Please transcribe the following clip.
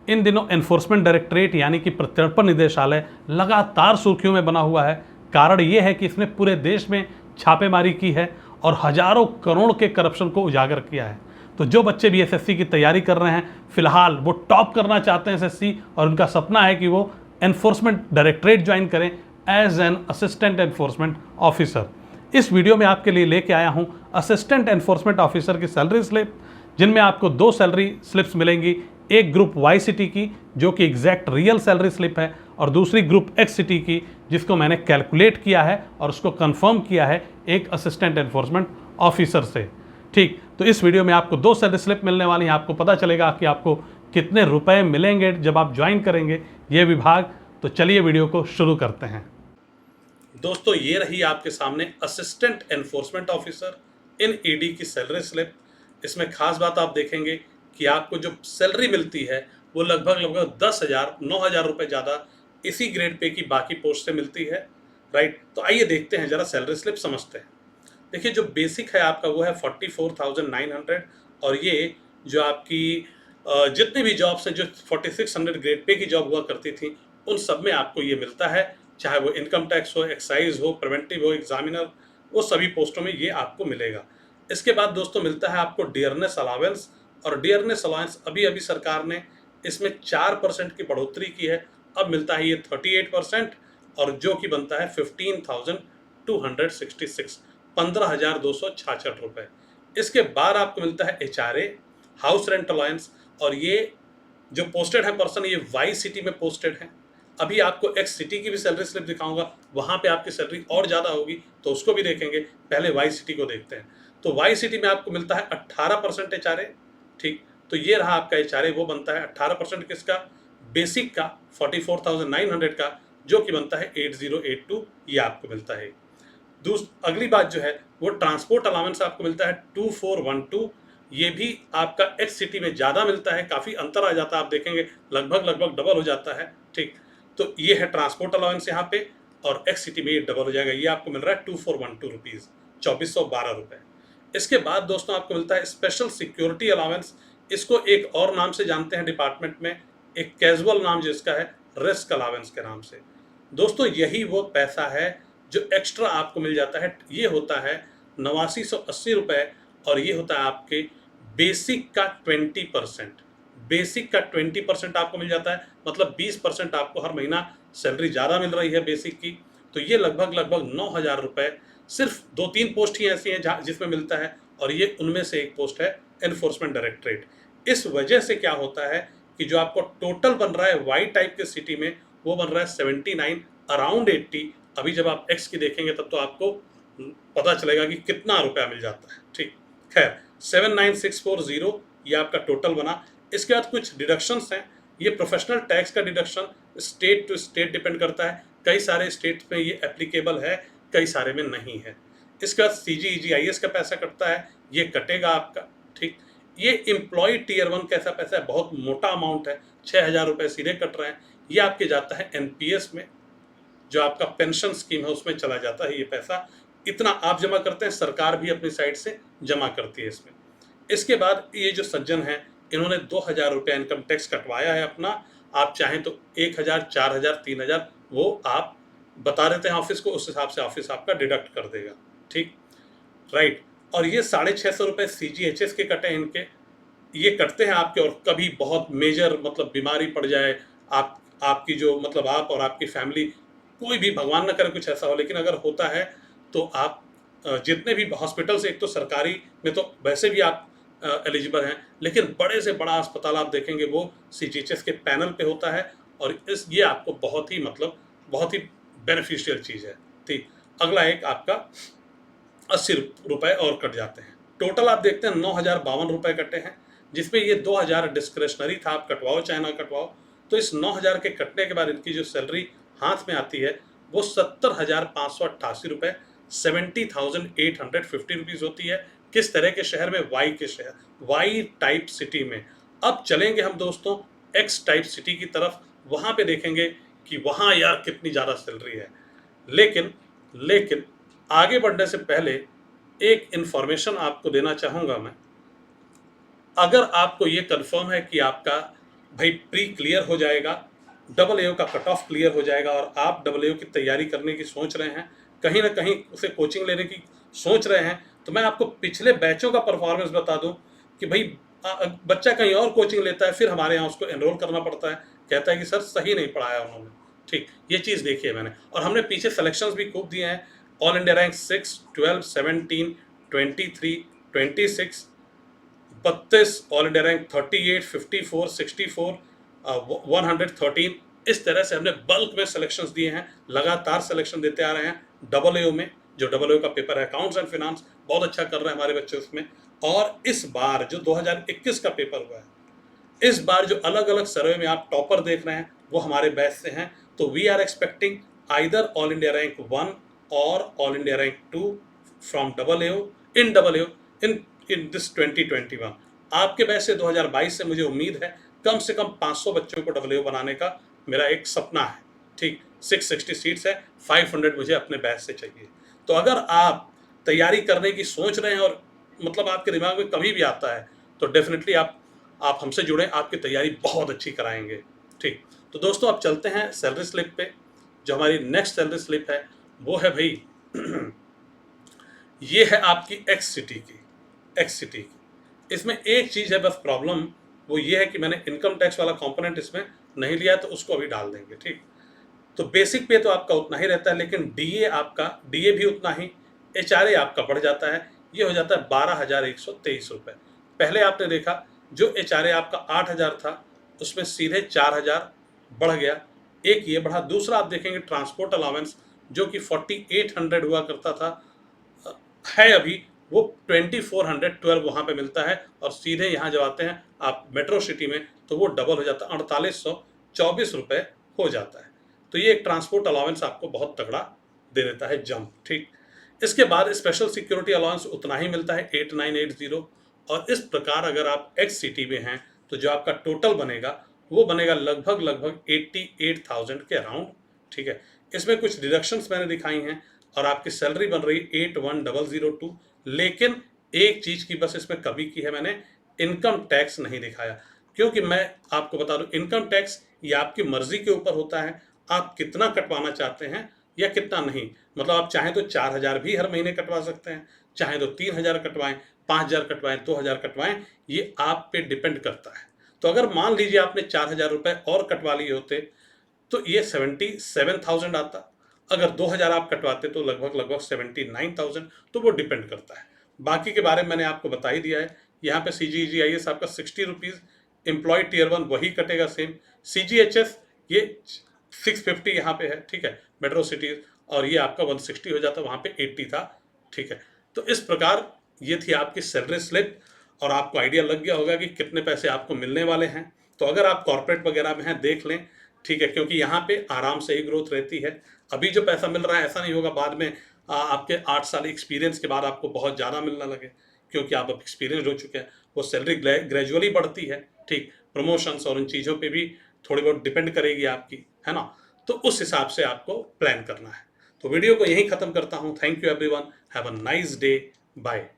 इन दिनों enforcement directorate यानी कि प्रत्यर्पण निदेशालय लगातार सुर्खियों में बना हुआ है। कारण ये है कि इसने पूरे देश में छापेमारी की है और हजारों करोड़ के करप्शन को उजागर किया है। तो जो बच्चे भी एसएससी की तैयारी कर रहे हैं, फिलहाल वो टॉप करना चाहते हैं एसएससी, और उनका सपना है कि वो एनफोर्समेंट डायरेक्टरेट ज्वाइन करें as an assistant enforcement officer. इस वीडियो में आपके लिए लेके आया हूं असिस्टेंट एनफोर्समेंट ऑफिसर की सैलरी स्लिप, जिनमें आपको 2 सैलरी स्लिप्स मिलेंगी। एक ग्रुप वाई सिटी की जो कि एग्जैक्ट रियल सैलरी स्लिप है, और दूसरी ग्रुप एक्स सिटी की जिसको मैंने कैलकुलेट किया है और उसको कंफर्म किया है एक असिस्टेंट एनफोर्समेंट ऑफिसर से। ठीक, तो इस वीडियो में आपको 2 सैलरी स्लिप मिलने वाली हैं। आपको पता चलेगा कि आपको कितने रुपए मिलेंगे जब आप ज्वाइन करेंगे ये विभाग। तो चलिए वीडियो को शुरू करते हैं। दोस्तों, ये रही आपके सामने assistant enforcement officer in ED की सैलरी स्लिप। इसमें खास बात आप देखेंगे कि आपको जो सैलरी मिलती है वो लगभग 10,000 9,000 रुपये ज़्यादा इसी ग्रेड पे की बाकी पोस्ट से मिलती है। राइट, तो आइए देखते हैं, जरा सैलरी स्लिप समझते हैं। देखिए, जो बेसिक है आपका वो है 44,900, और ये जो आपकी जितनी भी जॉब्स हैं जो 4600 ग्रेड पे की जॉब हुआ करती थी उन सब में आपको ये मिलता है, चाहे वो इनकम टैक्स हो, एक्साइज हो, प्रिवेंटिव हो, एग्जामिनर, वो सभी पोस्टों में ये आपको मिलेगा। इसके बाद दोस्तों मिलता है आपको डियरनेस अलावेंस, और डियरनेस अलावेंस अभी अभी सरकार ने इसमें 4% की बढ़ोतरी की है। अब मिलता है ये 38%, और जो कि बनता है 15,266 15,266 रुपये। इसके बाद आपको मिलता है HRA, हाउस रेंट अलाउंस, और ये जो पोस्टेड है पर्सन ये वाई सिटी में पोस्टेड है। अभी आपको एक्स सिटी की भी सैलरी स्लिप दिखाऊंगा, वहाँ पे आपकी सैलरी और ज़्यादा होगी, तो उसको भी देखेंगे। पहले वाई सिटी को देखते हैं। तो वाई सिटी में आपको मिलता है 18% HRA। ठीक, तो ये रहा आपका HRA, वो बनता है 18% किसका, बेसिक का 44,900 का, जो कि बनता है 8082, ये आपको मिलता है। अगली बात जो है वो ट्रांसपोर्ट अलाउंस आपको मिलता है 2412। ये भी आपका एक्स सिटी में ज़्यादा मिलता है, काफ़ी अंतर आ जाता है, आप देखेंगे लगभग डबल हो जाता है। ठीक, तो ये है ट्रांसपोर्ट अलाउंस यहाँ पे, और एक्स सिटी में ये डबल हो जाएगा। ये आपको मिल रहा है 2412 रुपीज़, 2412 रुपये। इसके बाद दोस्तों आपको मिलता है स्पेशल सिक्योरिटी अलाउंस। इसको एक और नाम से जानते हैं डिपार्टमेंट में, एक कैजुअल नाम जिसका है रिस्क अलाउंस के नाम से। दोस्तों, यही वो पैसा है जो एक्स्ट्रा आपको मिल जाता है। ये होता है 8980 रुपये, और ये होता है आपके बेसिक का 20%। बेसिक का 20% आपको मिल जाता है, मतलब 20% आपको हर महीना सैलरी ज़्यादा मिल रही है बेसिक की। तो ये लगभग 9,000 रुपये। सिर्फ 2-3 पोस्ट ही ऐसी हैं जिसमें मिलता है, और ये उनमें से एक पोस्ट है एनफोर्समेंट डायरेक्टरेट। इस वजह से क्या होता है कि जो आपको टोटल बन रहा है वाई टाइप के सिटी में वो बन रहा है 79 अराउंड 80। अभी जब आप एक्स की देखेंगे तब तो आपको पता चलेगा कि कितना रुपया मिल जाता है। ठीक, खैर 79,640 ये आपका टोटल बना। इसके बाद कुछ डिडक्शंस हैं। ये प्रोफेशनल टैक्स का deduction state to state depend करता है। कई सारे स्टेट में ये एप्लीकेबल है, कई सारे में नहीं है। इसके बाद CGEGIS का पैसा कटता है, ये कटेगा आपका। ठीक, ये एम्प्लॉय टीयर 1 कैसा पैसा है, बहुत मोटा अमाउंट है, 6,000 रुपये सीधे कट रहे हैं। ये आपके जाता है NPS में, जो आपका पेंशन स्कीम है उसमें चला जाता है ये पैसा। इतना आप जमा करते हैं, सरकार भी अपनी साइड से जमा करती है इसमें। इसके बाद ये जो सज्जन हैं इन्होंने 2,000 रुपये इनकम टैक्स कटवाया है अपना। आप चाहें तो 1,000, 4,000, 3,000 वो आप बता देते हैं ऑफिस को, उस हिसाब से ऑफिस आपका डिडक्ट कर देगा। ठीक, राइट, और ये 650 रुपये CGHS के कटे इनके, ये कटते हैं आपके। और कभी बहुत मेजर मतलब बीमारी पड़ जाए, आपकी जो मतलब आप और आपकी फैमिली, कोई भी भगवान न करे कुछ ऐसा हो, लेकिन अगर होता है तो आप जितने भी हॉस्पिटल्स, एक तो सरकारी में तो वैसे भी आप एलिजिबल हैं, लेकिन बड़े से बड़ा अस्पताल आप देखेंगे वो CGHS के पैनल पे होता है, और ये आपको बहुत ही बेनिफिशियल चीज़ है। ठीक, अगला एक आपका 80 रुपये और कट जाते हैं। टोटल आप देखते हैं 9,052 रुपये कटे हैं, जिसमें ये 2,000 डिस्क्रेशनरी था, आप कटवाओ चाहे ना कटवाओ। तो इस 9,000 के कटने के बाद इनकी जो सैलरी हाथ में आती है वो 70,588 रुपये, 70,850 रुपीज़ होती है। किस तरह के शहर में, वाई के शहर, वाई टाइप सिटी में। अब चलेंगे हम दोस्तों एक्स टाइप सिटी की तरफ, वहाँ पे देखेंगे कि वहाँ यार कितनी ज़्यादा सैलरी है। लेकिन आगे बढ़ने से पहले एक इन्फॉर्मेशन आपको देना चाहूँगा मैं। अगर आपको ये कंफर्म है कि आपका भाई प्री क्लियर हो जाएगा, डबल एओ का कट ऑफ क्लियर हो जाएगा और आप डबल एओ की तैयारी करने की सोच रहे हैं, कहीं ना कहीं उसे कोचिंग लेने की सोच रहे हैं, तो मैं आपको पिछले बैचों का परफॉर्मेंस बता दूं कि भाई बच्चा कहीं और कोचिंग लेता है, फिर हमारे यहाँ उसको एनरोल करना पड़ता है, कहता है कि सर सही नहीं पढ़ाया उन्होंने। ठीक, ये चीज़ देखी है मैंने, और हमने पीछे सिलेक्शंस भी खूब दिए हैं। All India rank 6, 12, 17, 23, 26, 32, all India rank 38, 54, 64, 113। इस तरह से हमने बल्क में सिलेक्शंस दिए हैं, लगातार सिलेक्शन देते आ रहे हैं डबल एओ में। जो डबल एओ का पेपर है अकाउंट्स एंड फिनांस, बहुत अच्छा कर रहे हैं हमारे बच्चे उसमें। और इस बार जो 2021 का पेपर हुआ है, इस बार जो अलग अलग सर्वे में आप टॉपर देख रहे हैं वो हमारे बैच से हैं। तो we are expecting either all India rank 1 और all India rank 2 from double AO in this 2021। आपके बैच से 2022 से मुझे उम्मीद है कम से कम 500 बच्चों को डबल एओ बनाने का मेरा एक सपना है। ठीक, 660 सीट्स है, 500 मुझे अपने बैच से चाहिए। तो अगर आप तैयारी करने की सोच रहे हैं और मतलब आपके दिमाग में कभी भी आता है, तो डेफिनेटली आप हमसे जुड़ें, आपकी तैयारी बहुत अच्छी कराएंगे। ठीक, तो दोस्तों अब चलते हैं सैलरी स्लिप पे। जो हमारी नेक्स्ट सैलरी स्लिप है वो है भाई ये है आपकी एक्स सिटी की। इसमें एक चीज़ है बस प्रॉब्लम, वो ये है कि मैंने इनकम टैक्स वाला कंपोनेंट इसमें नहीं लिया है, तो उसको अभी डाल देंगे। ठीक, तो बेसिक पे तो आपका उतना ही रहता है, लेकिन डीए भी उतना ही, एचआरए आपका बढ़ जाता है, ये हो जाता है 12,123 रुपये। पहले आपने देखा जो एचआरए आपका 8,000 था, उसमें सीधे 4,000 बढ़ गया, एक ये बढ़ा। दूसरा आप देखेंगे ट्रांसपोर्ट अलाउंस जो कि 4800 हुआ करता था, है अभी वो 2412 वहाँ पे मिलता है, और सीधे यहाँ जब आते हैं आप मेट्रो सिटी में तो वो डबल हो जाता है, 4824 रुपये हो जाता है। तो ये एक ट्रांसपोर्ट अलाउंस आपको बहुत तगड़ा दे देता है जंप। ठीक, इसके बाद स्पेशल सिक्योरिटी अलाउंस उतना ही मिलता है 8980। और इस प्रकार अगर आप एक्स सिटी में हैं तो जो आपका टोटल बनेगा वो बनेगा लगभग 88,000 के अराउंड। ठीक है, इसमें कुछ डिडक्शंस मैंने दिखाई हैं और आपकी सैलरी बन रही 81,002। लेकिन एक चीज़ की बस इसमें कमी की है मैंने, इनकम टैक्स नहीं दिखाया, क्योंकि मैं आपको बता दूं इनकम टैक्स ये आपकी मर्जी के ऊपर होता है, आप कितना कटवाना चाहते हैं या कितना नहीं। मतलब आप चाहें तो 4,000 भी हर महीने कटवा सकते हैं, चाहें तो 3,000 कटवाएं, 5,000 कटवाएं, 2,000 कटवाएं, ये आप पे डिपेंड करता है। तो अगर मान लीजिए आपने 4,000 रुपये और कटवा लिए होते तो ये 77,000 आता, अगर 2,000 आप कटवाते तो लगभग 79,000। तो वो डिपेंड करता है। बाकी के बारे में मैंने आपको बता ही दिया है। यहाँ पे CGEGIS आपका 60 रुपीज़, एम्प्लॉय टियर 1 वही कटेगा सेम, CGHS ये 650 यहाँ पे है। ठीक है, मेट्रो सिटीज, और ये आपका 160 हो जाता, वहाँ पे 80 था। ठीक है, तो इस प्रकार ये थी आपकी सैलरी स्लिप, और आपको आइडिया लग गया होगा कि कितने पैसे आपको मिलने वाले हैं। तो अगर आप कॉर्पोरेट वगैरह में हैं देख लें। ठीक है, क्योंकि यहाँ पे आराम से ही ग्रोथ रहती है। अभी जो पैसा मिल रहा है ऐसा नहीं होगा बाद में आपके 8 साल एक्सपीरियंस के बाद आपको बहुत ज़्यादा मिलने लगे, क्योंकि आप अब एक्सपीरियंस हो चुके हैं। वो सैलरी ग्रेजुअली बढ़ती है। ठीक, प्रमोशंस और उन चीज़ों पे भी थोड़ी बहुत डिपेंड करेगी आपकी, है ना। तो उस हिसाब से आपको प्लान करना है। तो वीडियो को यहीं ख़त्म करता हूँ। Thank you everyone, have a nice day, bye.